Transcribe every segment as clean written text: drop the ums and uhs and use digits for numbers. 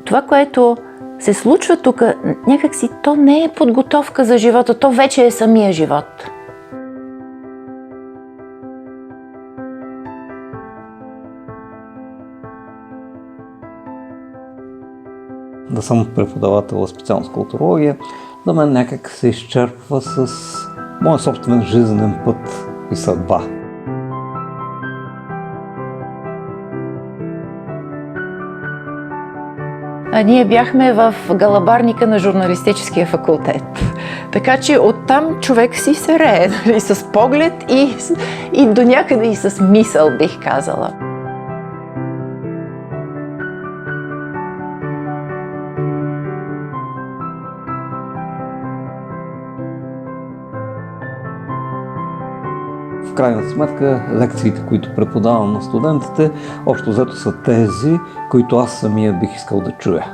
това, което се случва тук, някакси то не е подготовка за живота, то вече е самия живот. Да съм преподавател в специалност културология, за мен някак се изчерпва с моя собствен жизнен път и съдба. Ние бяхме в галабарника на журналистическия факултет. Така че оттам човек си се рее, нали, с поглед и до някъде и с мисъл, бих казала. В крайна сметка, лекциите, които преподавам на студентите, общо взето са тези, които аз самия бих искал да чуя.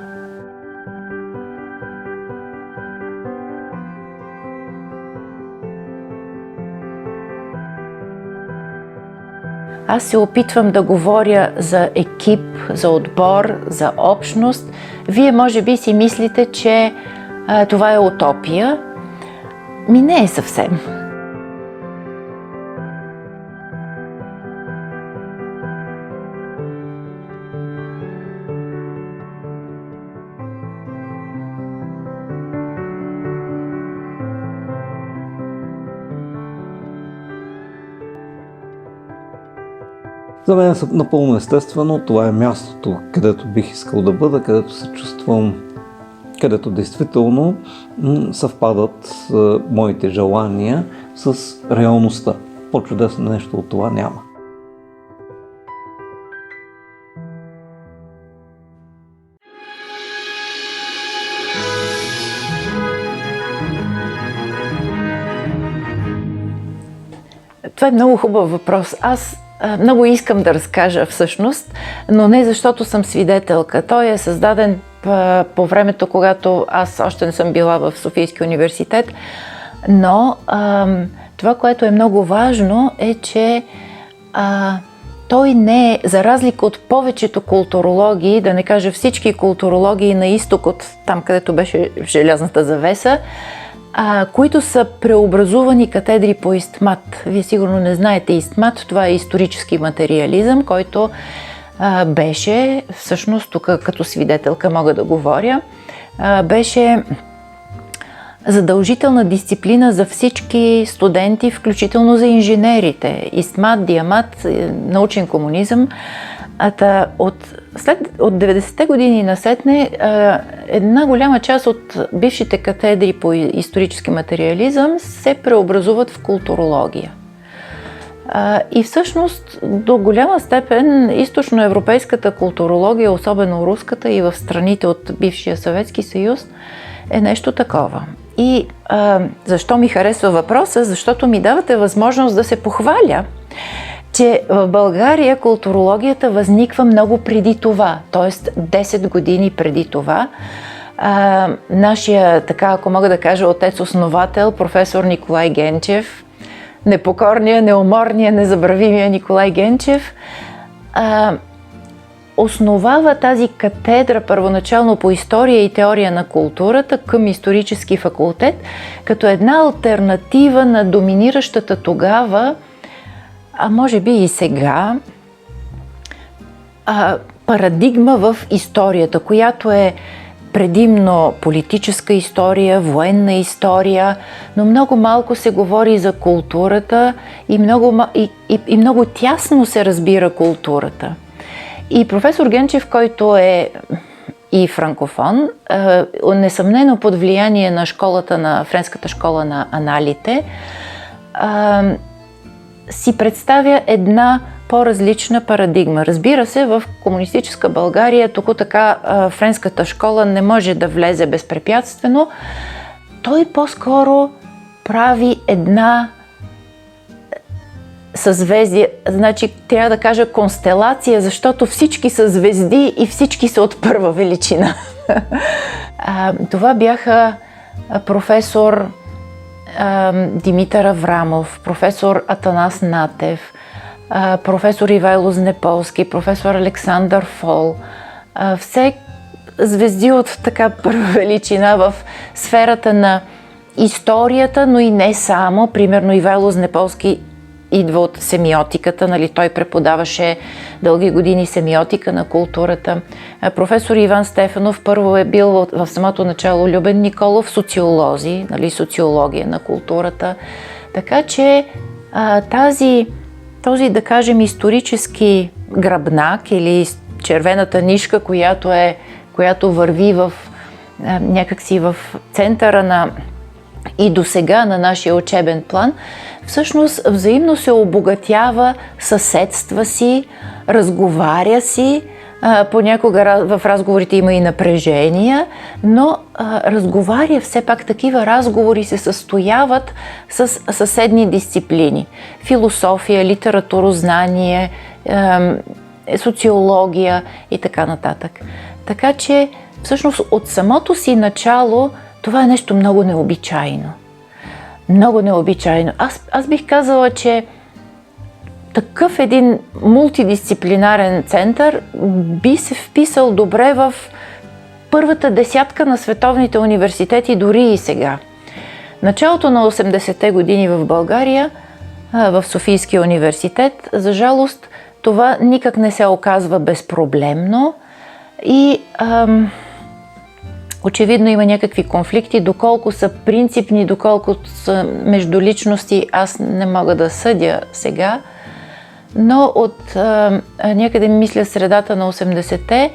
Аз се опитвам да говоря за екип, за отбор, за общност. Вие може би си мислите, че това е утопия. Не е съвсем. За мен е напълно естествено, това е мястото, където бих искал да бъда, където се чувствам, където действително съвпадат моите желания с реалността. По-чудесно нещо от това няма. Това е много хубав въпрос. Аз много искам да разкажа всъщност, но не защото съм свидетелка. Той е създаден по времето, когато аз още не съм била в Софийския университет, но това, което е много важно е, че той не е, за разлика от повечето културологии, да не кажа всички културологии на изток от там, където беше желязната завеса, които са преобразувани катедри по ИСТМАТ. Вие сигурно не знаете ИСТМАТ, това е исторически материализъм, който беше, всъщност тук като свидетелка мога да говоря, беше задължителна дисциплина за всички студенти, включително за инженерите. ИСТМАТ, ДИАМАТ, научен комунизъм. От 90-те години насетне една голяма част от бившите катедри по исторически материализъм се преобразуват в културология. И всъщност до голяма степен източноевропейската културология, особено руската и в страните от бившия Съветски съюз, е нещо такова. И защо ми харесва въпроса? Защото ми давате възможност да се похваля, че в България културологията възниква много преди това, т.е. 10 години преди това. Нашия, така ако мога да кажа, отец-основател, професор Николай Генчев, непокорния, неуморния, незабравимия Николай Генчев, основава тази катедра първоначално по история и теория на културата към исторически факултет, като една алтернатива на доминиращата тогава, а може би и сега, парадигма в историята, която е предимно политическа история, военна история, но много малко се говори за културата и много тясно се разбира културата. И професор Генчев, който е и франкофон, несъмнено под влияние на френската школа на аналите, си представя една по-различна парадигма. Разбира се, в комунистическа България току така френската школа не може да влезе безпрепятствено. Той по-скоро прави една съзвездие, значи трябва да кажа констелация, защото всички са звезди и всички са от първа величина. Това бяха професор Димитър Аврамов, професор Атанас Натев, професор Ивайло Знеполски, професор Александър Фол. Все звезди от така първа величина в сферата на историята, но и не само. Примерно Ивайло Знеполски идва от семиотиката, нали? Той преподаваше дълги години семиотика на културата. Професор Иван Стефанов първо е бил в самото начало Любен Николов, социолози, нали? Социология на културата. Така че този, да кажем, исторически гръбнак или червената нишка, която върви някакси в центъра на и до сега на нашия учебен план, всъщност взаимно се обогатява, съседства си, разговаря си. Понякога в разговорите има и напрежения, но разговаря все пак, такива разговори се състояват с съседни дисциплини. Философия, литературознание, социология и така нататък. Така че всъщност от самото си начало това е нещо много необичайно. Много необичайно. Аз бих казала, че такъв един мултидисциплинарен център би се вписал добре в първата десятка на световните университети, дори и сега. Началото на 80-те години в България, в Софийския университет, за жалост, това никак не се оказва безпроблемно и очевидно има някакви конфликти, доколко са принципни, доколко са междуличности, аз не мога да съдя сега, но от някъде, мисля, средата на 80-те,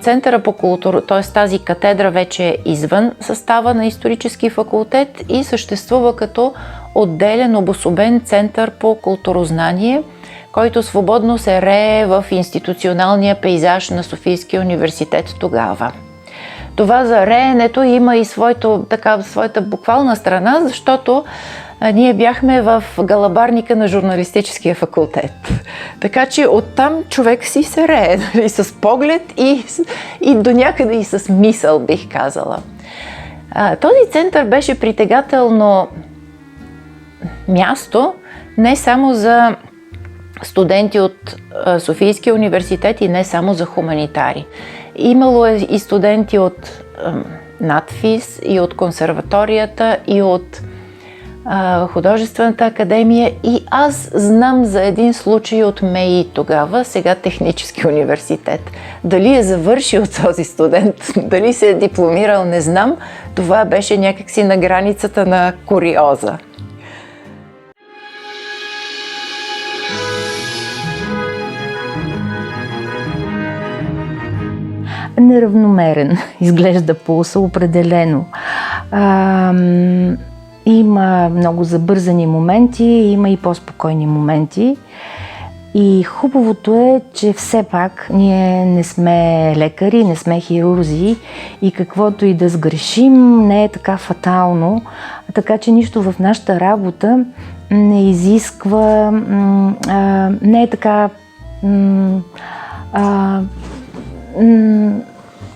Центъра по култура, т.е. тази катедра вече е извън състава на исторически факултет и съществува като отделен обособен център по културознание, който свободно се рее в институционалния пейзаж на Софийския университет тогава. Това за реенето има и своята буквална страна, защото ние бяхме в галабарника на журналистическия факултет. Така че оттам човек си се рее, нали, с поглед и до някъде и с мисъл, бих казала. Този център беше притегателно място не само за студенти от Софийския университет и не само за хуманитари. Имало е и студенти от НАТФИЗ, и от консерваторията, и от художествената академия, и аз знам за един случай от МЕИ тогава, сега Технически университет. Дали е завършил този студент, дали се е дипломирал, не знам. Това беше някакси на границата на куриоза. Неравномерен изглежда пулса, определено. Има много забързани моменти, има и по-спокойни моменти. И хубавото е, че все пак ние не сме лекари, не сме хирурзи и каквото и да сгрешим не е така фатално, така че нищо в нашата работа не изисква, не е така...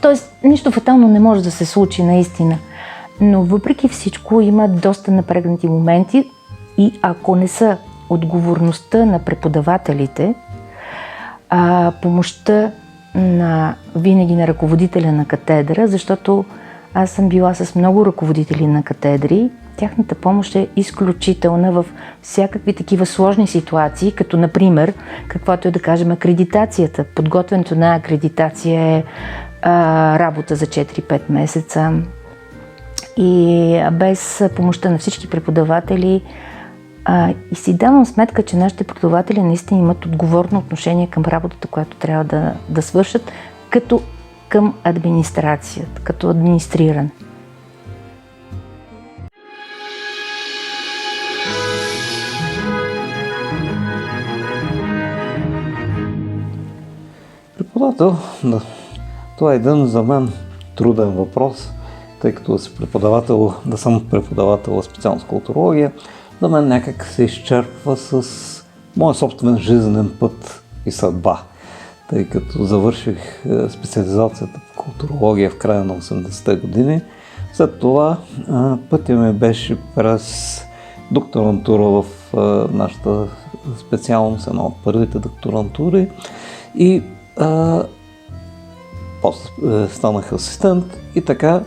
Тоест, нищо фатално не може да се случи наистина. Но въпреки всичко има доста напрегнати моменти и ако не са отговорността на преподавателите, помощта винаги на ръководителя на катедра, защото аз съм била с много ръководители на катедри, тяхната помощ е изключителна в всякакви такива сложни ситуации, като например, каквото е да кажем акредитацията. Подготвянето на акредитация е работа за 4-5 месеца и без помощта на всички преподаватели и си давам сметка, че нашите преподаватели наистина имат отговорно отношение към работата, която трябва да свършат, като към администрацията, като администриране. Преподавател, да. Това е един за мен труден въпрос, тъй като да съм преподавател в специалност културология, за мен някак се изчерпва с моя собствен жизнен път и съдба. Тъй като завърших специализацията по културология в края на 80-те години, след това пътя ми беше през докторантура в нашата специалност, една от първите докторантури и после станах асистент и така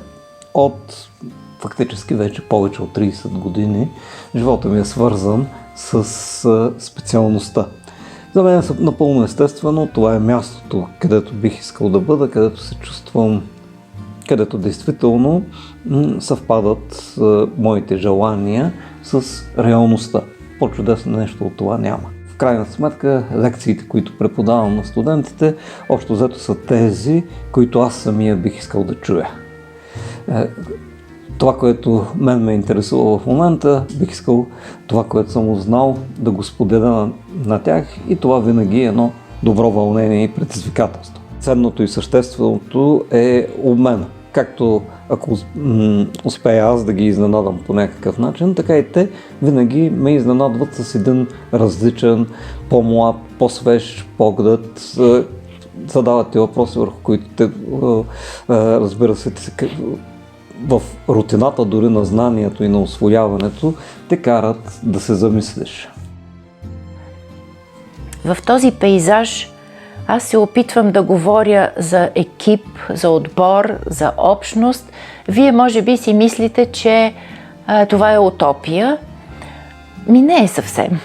от фактически вече повече от 30 години живота ми е свързан с специалността. За мен е напълно естествено, това е мястото, където бих искал да бъда, където се чувствам, където действително съвпадат моите желания с реалността. По-чудесно нещо от това няма. В крайна сметка, лекциите, които преподавам на студентите, общо взето са тези, които аз самия бих искал да чуя. Това, което мен ме интересува в момента, бих искал това, което съм узнал, да го споделя на тях и това винаги е едно добро вълнение и предизвикателство. Ценното и същественото е обмена. Както ако успея аз да ги изненадам по някакъв начин, така и те винаги ме изненадват с един различен, по-млад, по-свеж поглед. Задават ти въпроси, върху които те, разбира се, в рутината дори на знанието и на усвояването те карат да се замислиш. В този пейзаж аз се опитвам да говоря за екип, за отбор, за общност. Вие може би си мислите, че това е утопия. Не е съвсем.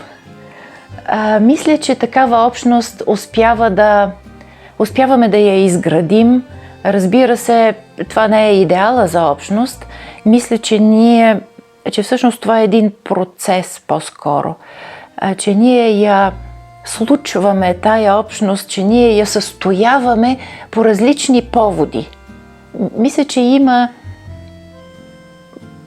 Мисля, че такава общност успяваме да я изградим. Разбира се, това не е идеала за общност. Мисля, че всъщност това е един процес по-скоро. Че ние я случваме тая общност, че ние я състояваме по различни поводи. Мисля, че има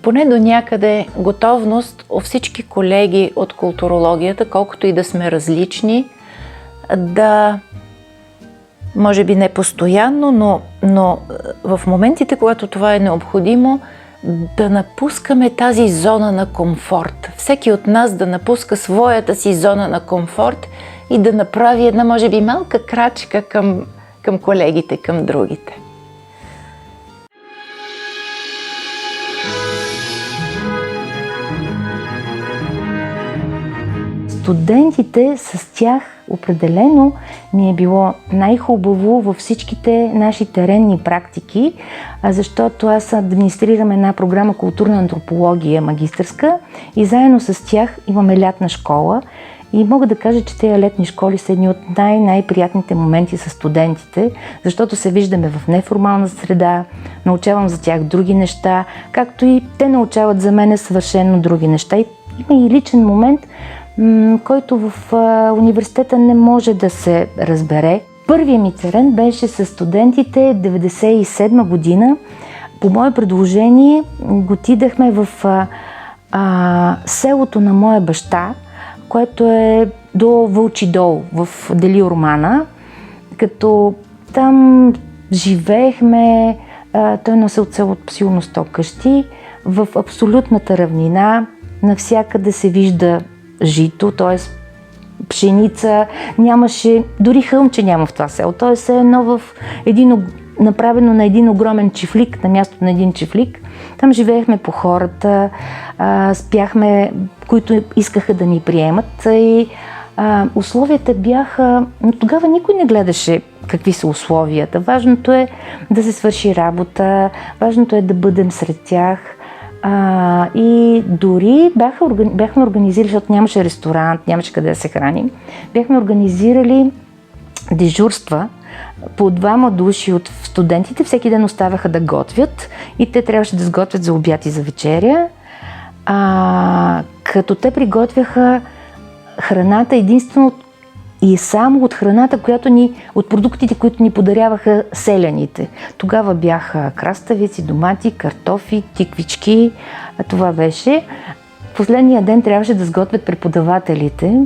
поне до някъде готовност у всички колеги от културологията, колкото и да сме различни, да, може би не постоянно, но в моментите, когато това е необходимо, да напускаме тази зона на комфорт. Всеки от нас да напуска своята си зона на комфорт и да направи една, може би, малка крачка към колегите, към другите. Студентите, с тях определено ми е било най-хубаво във всичките наши теренни практики, защото аз администрирам една програма културна антропология магистърска и заедно с тях имаме лятна школа и мога да кажа, че тези летни школи са едни от най-приятните моменти с студентите, защото се виждаме в неформална среда, научавам за тях други неща, както и те научават за мене съвършено други неща. И има и личен момент, който в университета не може да се разбере. Първият ми терен беше с студентите 1997 година. По мое предложение отидахме в селото на моя баща, което е до Вълчи дол в Делиормана, като там живеехме, той носи от селото сигурно 100 къщи, в абсолютната равнина, навсякъде се вижда жито, т.е. пшеница, нямаше, дори хълмче няма в това село. Т.е. е едно направено на един огромен чифлик, на мястото на един чифлик. Там живеехме по хората, спяхме, които искаха да ни приемат и условията бяха... Но тогава никой не гледаше какви са условията. Важното е да се свърши работа, важното е да бъдем сред тях. И дори бяхме организирали, защото нямаше ресторант, нямаше къде да се храним, бяхме организирали дежурства по 2 души от студентите, всеки ден оставяха да готвят и те трябваше да сготвят за обяд и за вечеря, като те приготвяха храната единствено и само от храната, от продуктите, които ни подаряваха селяните. Тогава бяха краставици, домати, картофи, тиквички. Това беше. Последния ден трябваше да сготвят преподавателите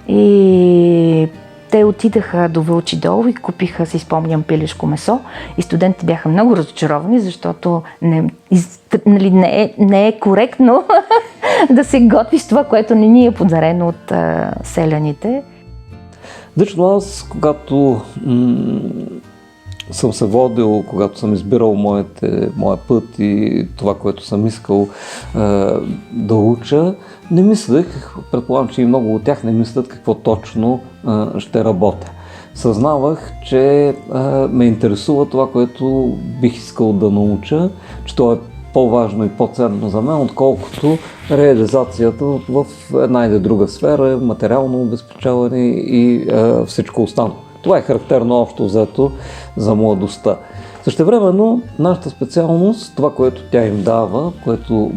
и те отидаха до Вълчи дол и купиха, си спомням, пилешко месо и студентите бяха много разочаровани, защото не е коректно да се готви с това, което не ни е подарено от селяните. Лично аз, когато съм се водил, когато съм избирал моя път и това, което съм искал да уча, не мислех, предполагам, че и много от тях не мислят какво точно ще работя. съзнавах, че ме интересува това, което бих искал да науча, че то е по-важно и по-ценно за мен, отколкото реализацията в една или друга сфера, материално обезпечаване и всичко останало. Това е характерно общо взето за младостта. Същевременно, нашата специалност, това, което тя им дава, което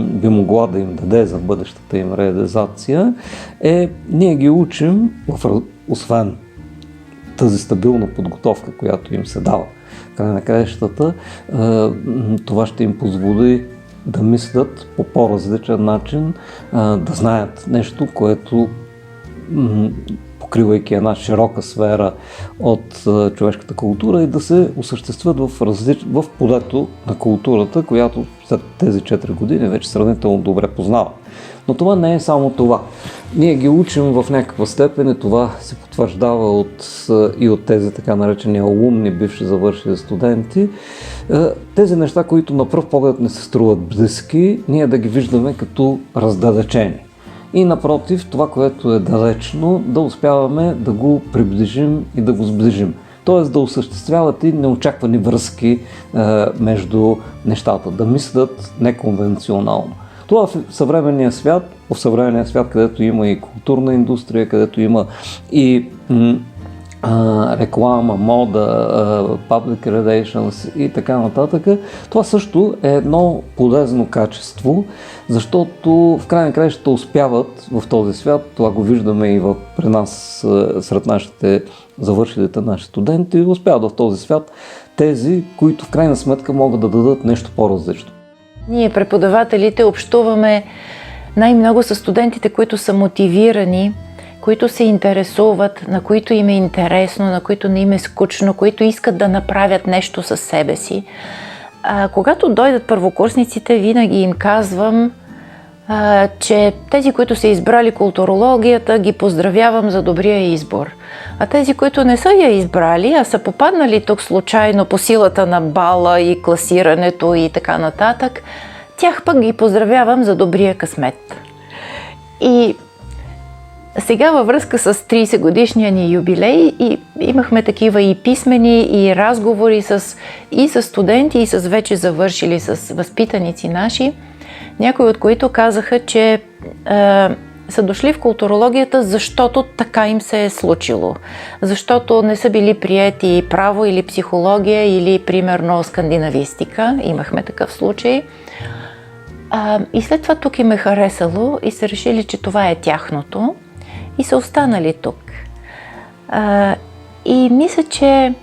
би могла да им даде за бъдещата им реализация, ние ги учим, освен тази стабилна подготовка, която им се дава. Край на краищата, това ще им позволи да мислят по по-различен начин, да знаят нещо, което покривайки една широка сфера от човешката култура и да се осъществят в полето на културата, която след тези 4 години вече сравнително добре познава. Но това не е само това. Ние ги учим в някаква степен и това се потвърждава и от тези така наречени алумни, бивши завършили студенти. Тези неща, които на пръв поглед не се струват близки, ние да ги виждаме като раздалечени. И напротив, това, което е далечно, да успяваме да го приближим и да го сближим. Тоест да осъществяват и неочаквани връзки между нещата, да мислят неконвенционално. Това в съвременния свят, където има и културна индустрия, където има и реклама, мода, public relations и така нататък, това също е едно полезно качество, защото в край на краищата успяват в този свят, това го виждаме и при нас сред нашите завършилите наши студенти, успяват в този свят тези, които в крайна сметка могат да дадат нещо по-различно. Ние, преподавателите, общуваме най-много с студентите, които са мотивирани, които се интересуват, на които им е интересно, на които не им е скучно, които искат да направят нещо със себе си. Когато дойдат първокурсниците, винаги им казвам, че тези, които са избрали културологията, ги поздравявам за добрия избор. А тези, които не са я избрали, а са попаднали тук случайно по силата на бала и класирането и така нататък, тях пък ги поздравявам за добрия късмет. И сега във връзка с 30 годишния ни юбилей имахме такива и писмени, и разговори и с студенти, и с вече завършили, с възпитаници наши, някои от които казаха, че са дошли в културологията, защото така им се е случило. Защото не са били приети право или психология, или примерно скандинавистика. Имахме такъв случай. И след това тук им е харесало и са решили, че това е тяхното. И са останали тук. И мисля, че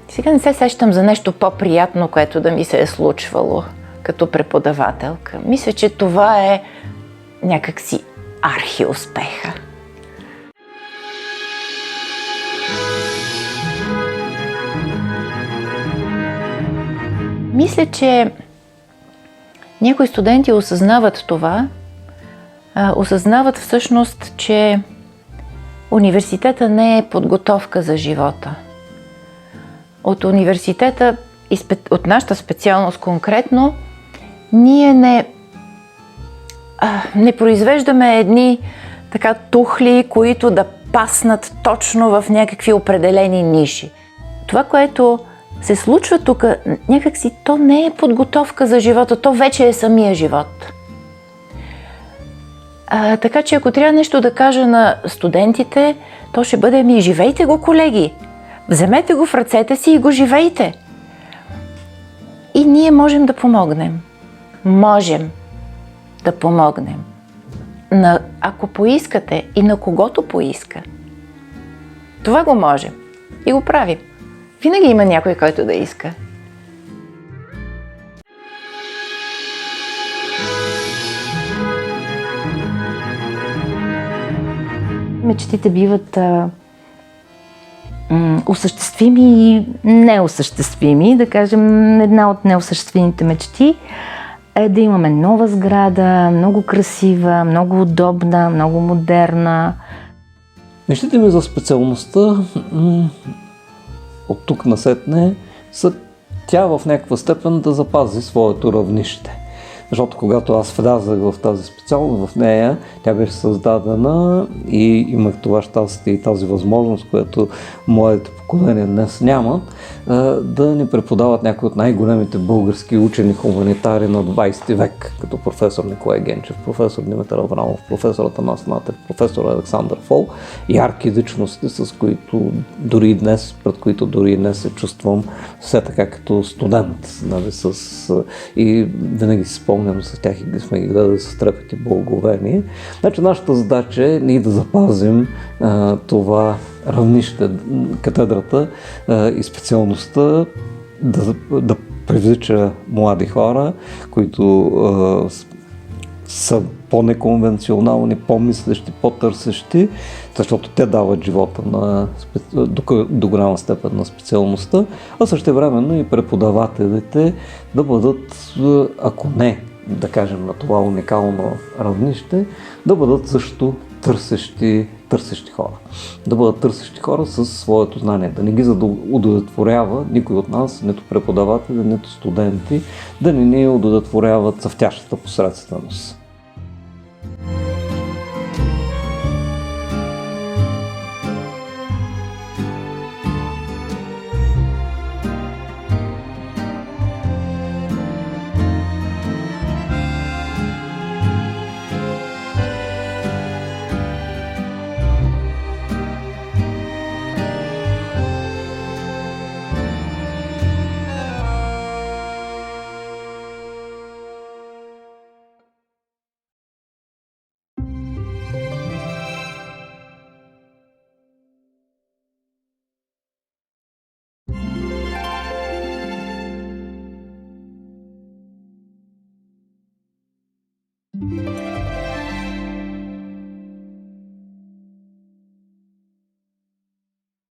сега не се сещам за нещо по-приятно, което да ми се е случвало като преподавателка. Мисля, че това е някакси архиуспеха. Мисля, че някои студенти осъзнават това, осъзнават всъщност, че университета не е подготовка за живота. От университета, от нашата специалност конкретно, ние не произвеждаме едни така тухли, които да паснат точно в някакви определени ниши. Това, което се случва тук, някакси то не е подготовка за живота, то вече е самия живот. Така че ако трябва нещо да кажа на студентите, то ще бъде живейте го, колеги. Вземете го в ръцете си и го живейте. И ние можем да помогнем. Можем да помогнем. Ако поискате и на когото поиска. Това го можем. И го правим. Винаги има някой, който да иска. Мечтите биват осъществими и неосъществими. Да кажем, една от неосъществимите мечти е да имаме нова сграда, много красива, много удобна, много модерна. Мечтите ми за специалността от тук насетне са тя в някаква степен да запази своето равнище. защото когато аз влязах в тази специалност, в нея, тя беше създадена и имах това щастие и тази възможност, която младите поколения днес нямат, да ни преподават някои от най-големите български учени хуманитари на 20 век, като професор Николай Генчев, професор Димитър Аврамов, професор Атанас Натев, професор Александър Фол, ярки личности, с които дори и днес, пред които дори и днес се чувствам все така като студент, нали, и винаги си спомням за тях и сме ги гледали с трепет и благоговение. Значи нашата задача е ние да запазим това равнище, катедрата и специалността да привлича млади хора, които са по-неконвенционални, по-мислещи, по-търсещи, защото те дават живота до голяма степен на специалността, а същевременно и преподавателите да бъдат, ако не, да кажем, на това уникално равнище, да бъдат също търсещи хора. Да бъдат търсещи хора със своето знание, да не ги удовлетворява никой от нас, нито преподаватели, нито студенти, да не ни удовлетворяват цъфтящата посредственост.